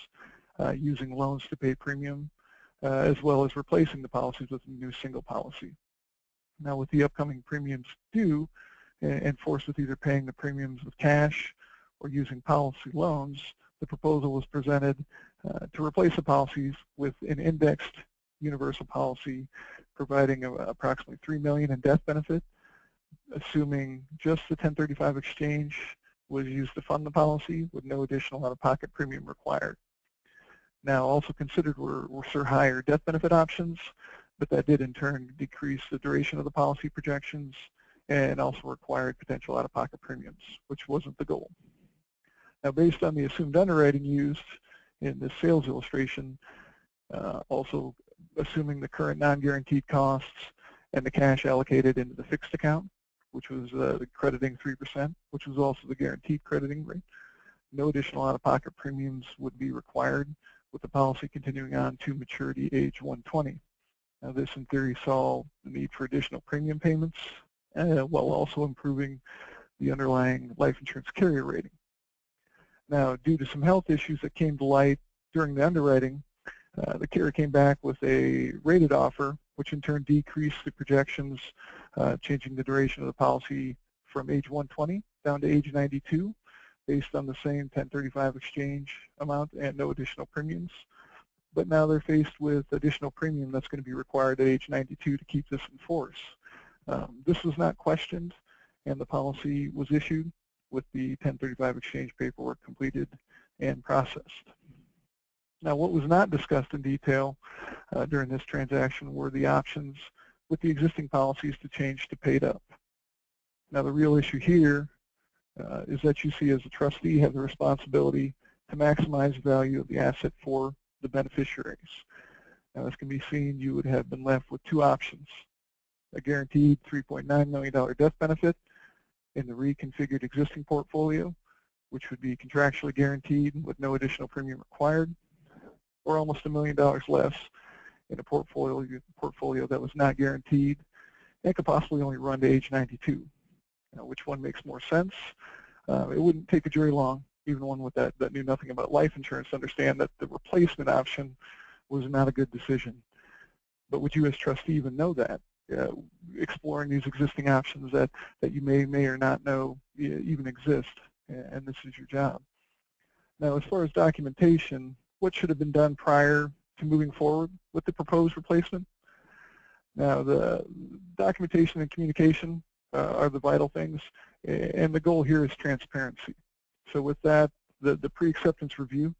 using loans to pay premium, as well as replacing the policies with a new single policy. Now, with the upcoming premiums due, and forced with either paying the premiums with cash or using policy loans, the proposal was presented to replace the policies with an indexed universal policy providing approximately $3 million in death benefit, assuming just the 1035 exchange was used to fund the policy with no additional out-of-pocket premium required. Now, also considered were higher death benefit options, but that did in turn decrease the duration of the policy projections and also required potential out-of-pocket premiums, which wasn't the goal. Now, based on the assumed underwriting used in this sales illustration, also assuming the current non-guaranteed costs and the cash allocated into the fixed account, which was the crediting 3%, which was also the guaranteed crediting rate, no additional out-of-pocket premiums would be required, with the policy continuing on to maturity age 120. Now, this in theory saw the need for additional premium payments while also improving the underlying life insurance carrier rating. Now, due to some health issues that came to light during the underwriting, the carrier came back with a rated offer, which in turn decreased the projections, changing the duration of the policy from age 120 down to age 92, based on the same 1035 exchange amount and no additional premiums. But now they're faced with additional premium that's going to be required at age 92 to keep this in force. This was not questioned, and the policy was issued with the 1035 exchange paperwork completed and processed. Now, what was not discussed in detail during this transaction were the options with the existing policies to change to paid up. Now, the real issue here is that you see as a trustee have the responsibility to maximize the value of the asset for the beneficiaries. Now, as can be seen, you would have been left with 2 options. a guaranteed $3.9 million death benefit in the reconfigured existing portfolio, which would be contractually guaranteed with no additional premium required, or almost $1 million less in a portfolio that was not guaranteed and could possibly only run to age 92. Which one makes more sense? It wouldn't take a jury long, even one with that knew nothing about life insurance, to understand that the replacement option was not a good decision. But would you as trustee even know that? Exploring these existing options that you may or not know even exist, and this is your job. Now, as far as documentation, what should have been done prior to moving forward with the proposed replacement? Now, the documentation and communication are the vital things, and the goal here is transparency. So with that, the pre-acceptance review,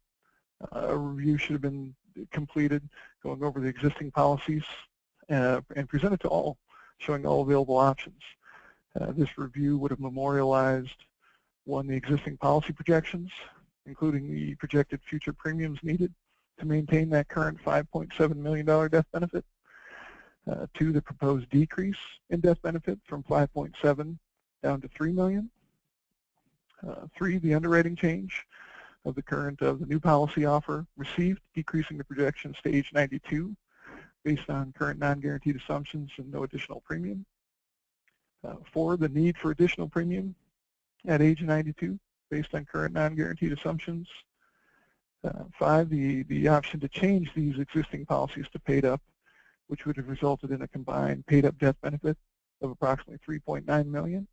a review should have been completed, going over the existing policies and presented to all, showing all available options. This review would have memorialized, one, the existing policy projections, including the projected future premiums needed to maintain that current $5.7 million death benefit. Two, the proposed decrease in death benefit from 5.7 down to 3 million. Three, the underwriting change of the new policy offer received, decreasing the projections to age 92 based on current non-guaranteed assumptions and no additional premium. Four, the need for additional premium at age 92 based on current non-guaranteed assumptions. Five, the option to change these existing policies to paid up, which would have resulted in a combined paid up death benefit of approximately 3.9 million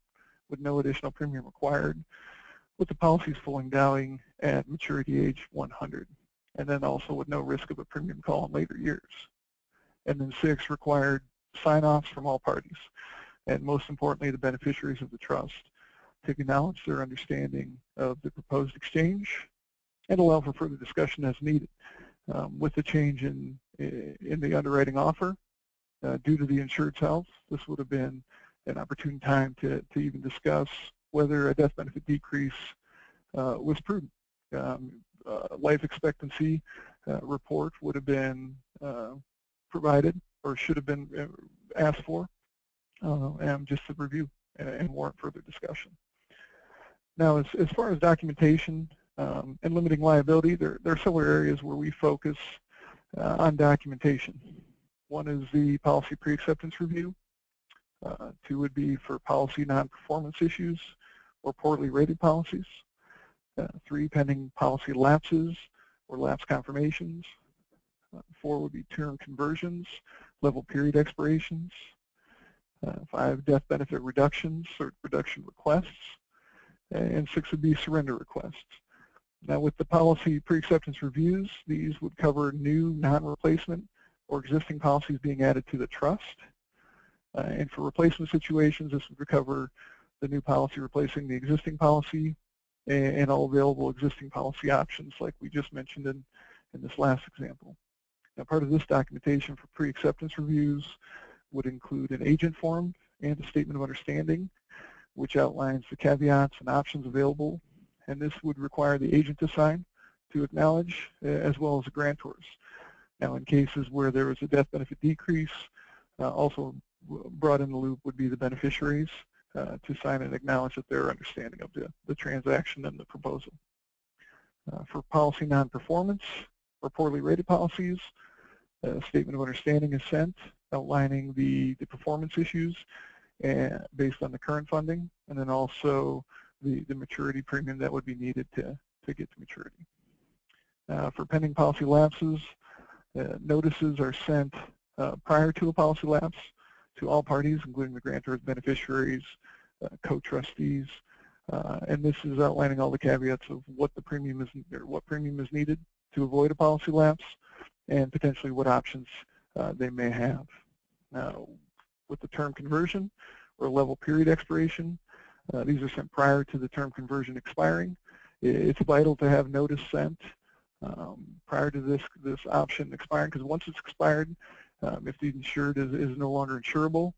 with no additional premium required, with the policies fully endowing at maturity age 100, and then also with no risk of a premium call in later years. And then six, required sign-offs from all parties, and most importantly, the beneficiaries of the trust, to acknowledge their understanding of the proposed exchange and allow for further discussion as needed. With the change in the underwriting offer, due to the insured's health, this would have been an opportune time to even discuss whether a death benefit decrease was prudent. Life expectancy report would have been provided, or should have been asked for, and just to review and warrant further discussion. Now, as far as documentation and limiting liability, there are several areas where we focus on documentation. One is the policy pre-acceptance review. Two would be for policy non-performance issues or poorly rated policies. Three, pending policy lapses or lapse confirmations. Four would be term conversions, level period expirations. Five, death benefit reductions or reduction requests. And six would be surrender requests. Now, with the policy pre-acceptance reviews, these would cover new non-replacement or existing policies being added to the trust. And for replacement situations, this would cover the new policy replacing the existing policy and all available existing policy options like we just mentioned in this last example. Now, part of this documentation for pre-acceptance reviews would include an agent form and a statement of understanding, which outlines the caveats and options available, and this would require the agent to sign to acknowledge, as well as the grantors. Now, in cases where there was a death benefit decrease, also brought in the loop would be the beneficiaries to sign and acknowledge that their understanding of the transaction and the proposal. For policy non-performance or poorly rated policies, a statement of understanding is sent outlining the performance issues based on the current funding, and then also the maturity premium that would be needed to get to maturity. For pending policy lapses, notices are sent prior to a policy lapse to all parties, including the grantors, beneficiaries, co-trustees, and this is outlining all the caveats of what the premium is, or what premium is needed to avoid a policy lapse, and potentially what options they may have. Now, with the term conversion or level period expiration, these are sent prior to the term conversion expiring. It's vital to have notice sent prior to this option expiring, because once it's expired, if the insured is no longer insurable,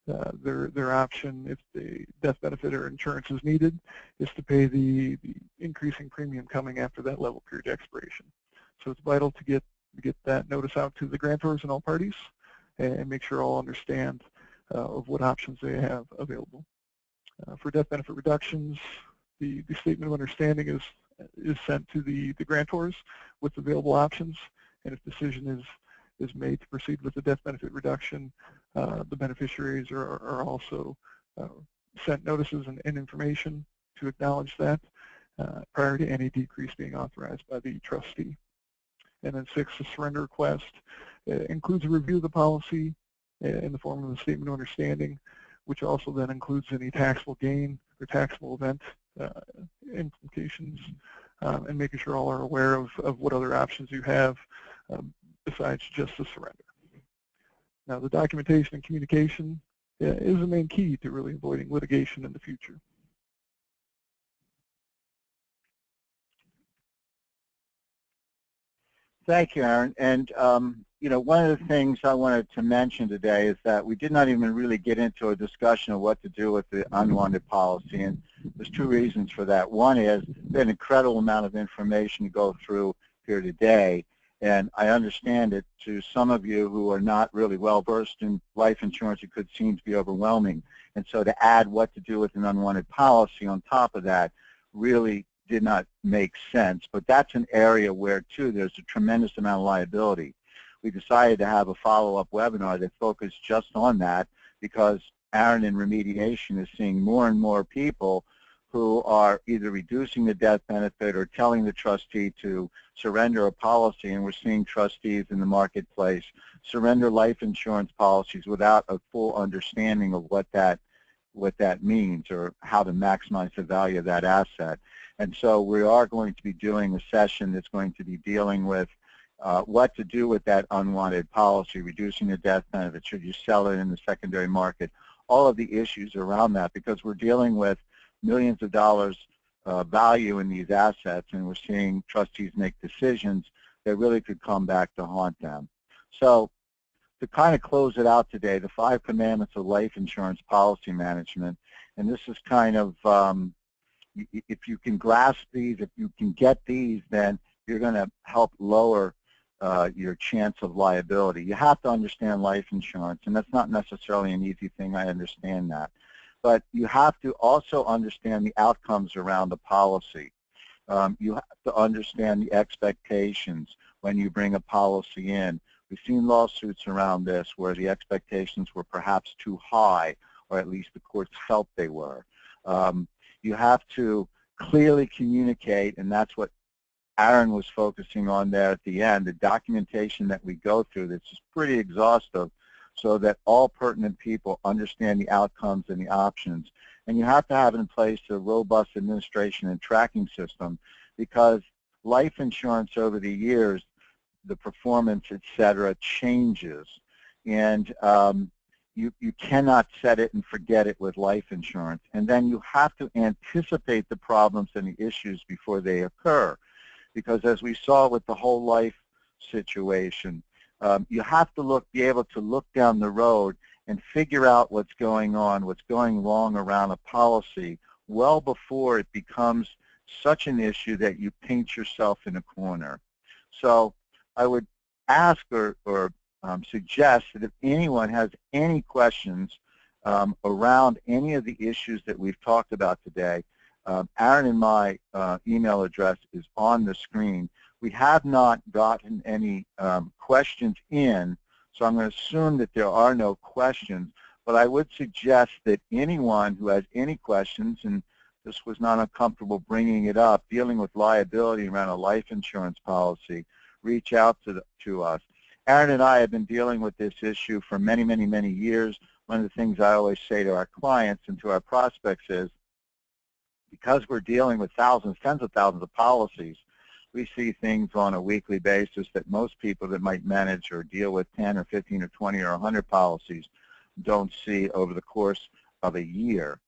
their option, if the death benefit or insurance is needed, is to pay the increasing premium coming after that level period expiration. So it's vital to get that notice out to the grantors and all parties, and make sure all understand of what options they have available. For death benefit reductions, the statement of understanding is sent to the grantors with available options, and if decision is made to proceed with the death benefit reduction, the beneficiaries are also sent notices and information to acknowledge that prior to any decrease being authorized by the trustee. And then 6, the surrender request includes a review of the policy in the form of a statement of understanding, which also then includes any taxable gain or taxable event implications, and making sure all are aware of what other options you have besides just the surrender. Now, the documentation and communication is the main key to really avoiding litigation in the future. Thank you, Aaron. And you know, one of the things I wanted to mention today is that we did not even really get into a discussion of what to do with the unwanted policy, and there's 2 reasons for that. One is there's an incredible amount of information to go through here today, and I understand it to some of you who are not really well versed in life insurance, it could seem to be overwhelming. And so to add what to do with an unwanted policy on top of that really did not make sense. But that's an area where, too, there's a tremendous amount of liability. We decided to have a follow-up webinar that focused just on that because Aaron in remediation is seeing more and more people who are either reducing the death benefit or telling the trustee to surrender a policy, and we're seeing trustees in the marketplace surrender life insurance policies without a full understanding of what that means or how to maximize the value of that asset. And so we are going to be doing a session that's going to be dealing with what to do with that unwanted policy, reducing the death benefit, should you sell it in the secondary market, all of the issues around that, because we're dealing with millions of dollars value in these assets, and we're seeing trustees make decisions that really could come back to haunt them. So to kind of close it out today, the 5 commandments of life insurance policy management, and this is kind of, if you can grasp these, if you can get these, then you're going to help lower your chance of liability. You have to understand life insurance, and that's not necessarily an easy thing, I understand that. But you have to also understand the outcomes around the policy. You have to understand the expectations when you bring a policy in. We've seen lawsuits around this where the expectations were perhaps too high, or at least the courts felt they were. You have to clearly communicate, and that's what Aaron was focusing on there at the end, the documentation that we go through that's just pretty exhaustive so that all pertinent people understand the outcomes and the options. And you have to have in place a robust administration and tracking system, because life insurance over the years, the performance, et cetera, changes. And you cannot set it and forget it with life insurance. And then you have to anticipate the problems and the issues before they occur. Because as we saw with the whole life situation, you have to be able to look down the road and figure out what's going on, what's going wrong around a policy well before it becomes such an issue that you paint yourself in a corner. So I would ask or suggest that if anyone has any questions around any of the issues that we've talked about today, Aaron and my email address is on the screen. We have not gotten any questions in, so I'm going to assume that there are no questions, but I would suggest that anyone who has any questions, and this was not uncomfortable bringing it up, dealing with liability around a life insurance policy, reach out to us. Aaron and I have been dealing with this issue for many, many, many years. One of the things I always say to our clients and to our prospects is, because we're dealing with thousands, tens of thousands of policies, we see things on a weekly basis that most people that might manage or deal with 10 or 15 or 20 or 100 policies don't see over the course of a year.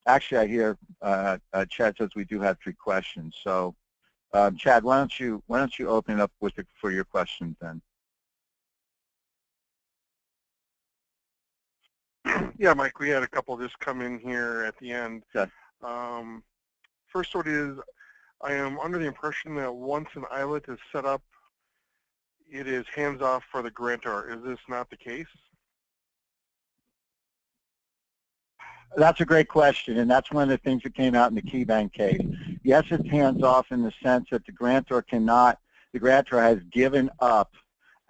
Actually, I hear Chad says we do have 3 questions. So, Chad, why don't you open it up for your questions then? Yeah, Mike, we had a couple just come in here at the end. Okay. First one is, I am under the impression that once an ILIT is set up, it is hands-off for the grantor. Is this not the case? That's a great question, and that's one of the things that came out in the KeyBank case. Yes, it's hands-off in the sense that the grantor has given up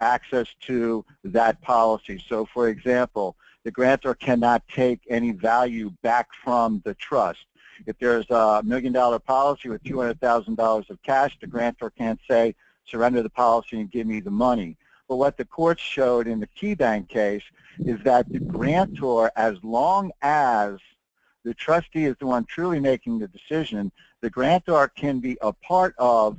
access to that policy. So, for example, the grantor cannot take any value back from the trust. If there's a $1 million policy with $200,000 of cash, the grantor can't say, surrender the policy and give me the money. But what the court showed in the KeyBank case is that the grantor, as long as the trustee is the one truly making the decision, the grantor can be a part of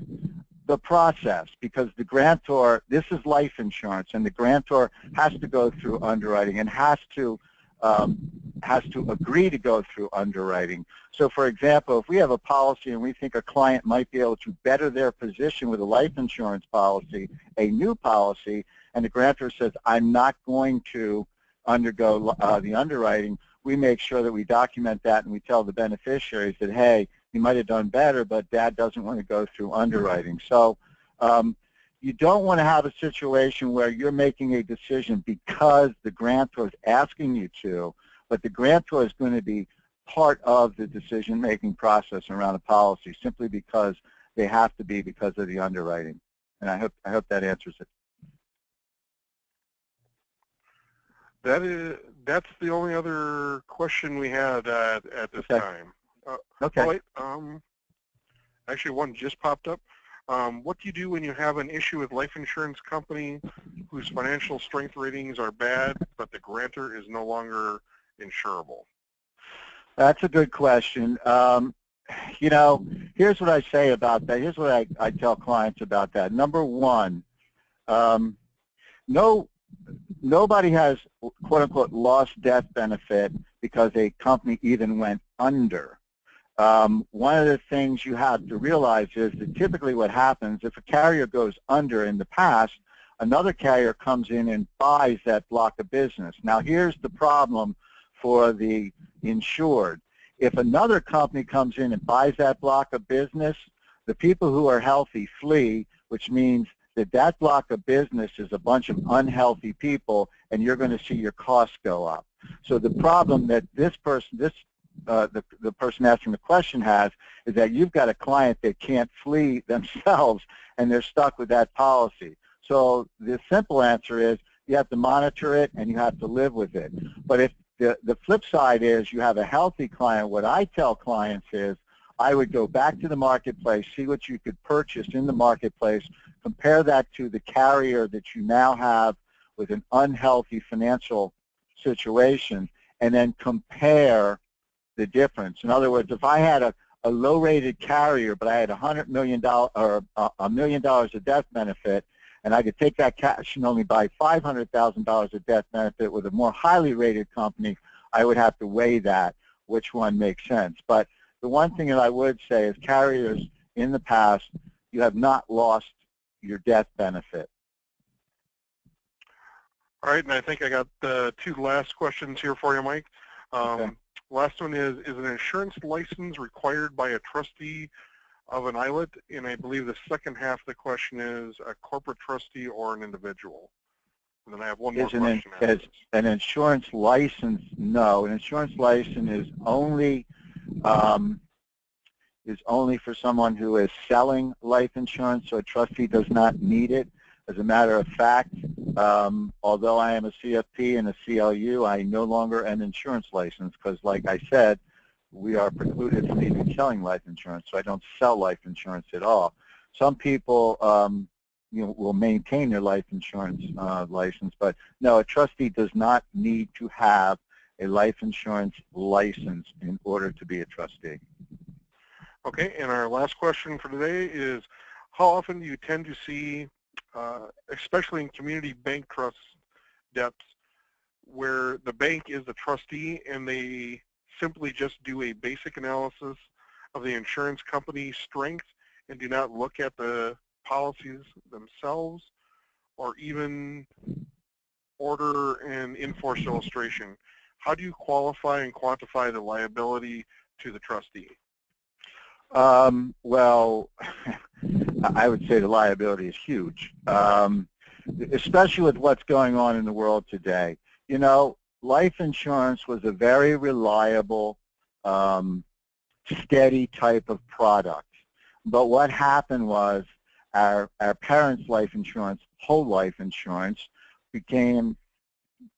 the process, because the grantor, this is life insurance, and the grantor has to go through underwriting and has to agree to go through underwriting. So, for example, if we have a policy and we think a client might be able to better their position with a life insurance policy, a new policy, and the grantor says, I'm not going to undergo the underwriting, we make sure that we document that and we tell the beneficiaries that, hey, you might have done better, but Dad doesn't want to go through underwriting. So you don't want to have a situation where you're making a decision because the grantor is asking you to, but the grantor is going to be part of the decision-making process around a policy simply because they have to be because of the underwriting. And I hope that answers it. That's the only other question we had at this time. Okay. All right, actually, one just popped up. What do you do when you have an issue with life insurance company whose financial strength ratings are bad, but the grantor is no longer insurable? That's a good question. You know, here's what I say about that. Here's what I tell clients about that. Number one, nobody has, quote unquote, lost death benefit because a company even went under. One of the things you have to realize is that typically what happens, if a carrier goes under in the past, another carrier comes in and buys that block of business. Now, here's the problem for the insured. If another company comes in and buys that block of business, the people who are healthy flee, which means that that block of business is a bunch of unhealthy people, and you're going to see your costs go up. So the problem that this person, the person asking the question has, is that you've got a client that can't flee themselves, and they're stuck with that policy. So the simple answer is you have to monitor it and you have to live with it. But if the flip side is you have a healthy client, what I tell clients is I would go back to the marketplace, see what you could purchase in the marketplace, compare that to the carrier that you now have with an unhealthy financial situation, and then compare the difference. In other words, if I had a low-rated carrier, but I had $100 million or $1 million of death benefit, and I could take that cash and only buy $500,000 of death benefit with a more highly rated company, I would have to weigh that, which one makes sense. But the one thing that I would say is carriers in the past, you have not lost your death benefit. All right, and I think I got the two last questions here for you, Mike. Okay. Last one is an insurance license required by a trustee of an ILIT? And I believe the second half of the question is a corporate trustee or an individual. And then I have one more question. Is an insurance license? No, an insurance license is only for someone who is selling life insurance, so a trustee does not need it. As a matter of fact, although I am a CFP and a CLU, I no longer am insurance licensed because, like I said, we are precluded from even selling life insurance, so I don't sell life insurance at all. Some people will maintain their life insurance license, but no, a trustee does not need to have a life insurance license in order to be a trustee. Okay, and our last question for today is, how often do you tend to see, especially in community bank trust debts, where the bank is the trustee and they simply just do a basic analysis of the insurance company's strength and do not look at the policies themselves or even order an in-force illustration? How do you qualify and quantify the liability to the trustee? Well, I would say the liability is huge, especially with what's going on in the world today. You know, life insurance was a very reliable, steady type of product. But what happened was our parents' life insurance, whole life insurance,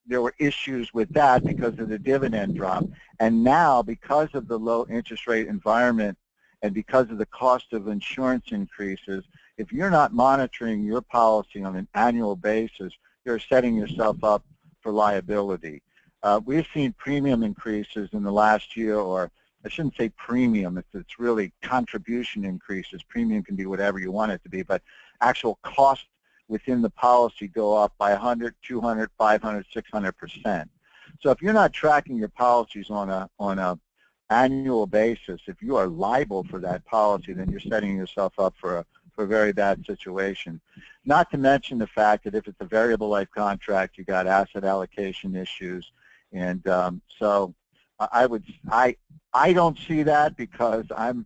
there were issues with that because of the dividend drop. And now, because of the low interest rate environment and because of the cost of insurance increases, if you're not monitoring your policy on an annual basis, you're setting yourself up for liability. We've seen premium increases in the last year, or I shouldn't say premium, it's really contribution increases. Premium can be whatever you want it to be, but actual cost within the policy go up by 100, 200, 500, 600%. So if you're not tracking your policies on a annual basis, if you are liable for that policy, then you're setting yourself up for a very bad situation. Not to mention the fact that if it's a variable life contract, you got asset allocation issues, and so I don't see that because I'm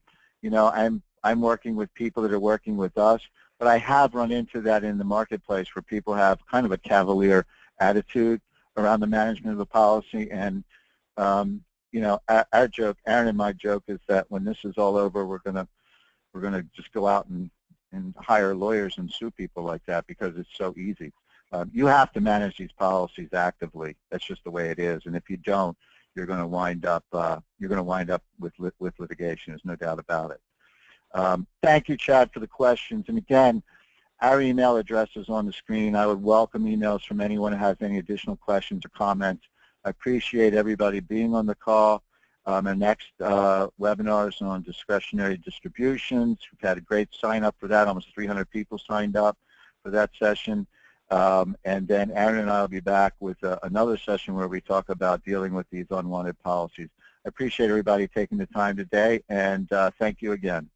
working with people that are working with us, but I have run into that in the marketplace where people have kind of a cavalier attitude around the management of the policy. And our joke, Aaron and my joke, is that when this is all over, we're gonna just go out and hire lawyers and sue people like that because it's so easy. You have to manage these policies actively. That's just the way it is. And if you don't, you're going to wind up with litigation. There's no doubt about it. Thank you, Chad, for the questions. And again, our email address is on the screen. I would welcome emails from anyone who has any additional questions or comments. I appreciate everybody being on the call. Our next webinar is on discretionary distributions. We've had a great sign up for that. Almost 300 people signed up for that session. And then Aaron and I will be back with another session where we talk about dealing with these unwanted policies. I appreciate everybody taking the time today, and thank you again.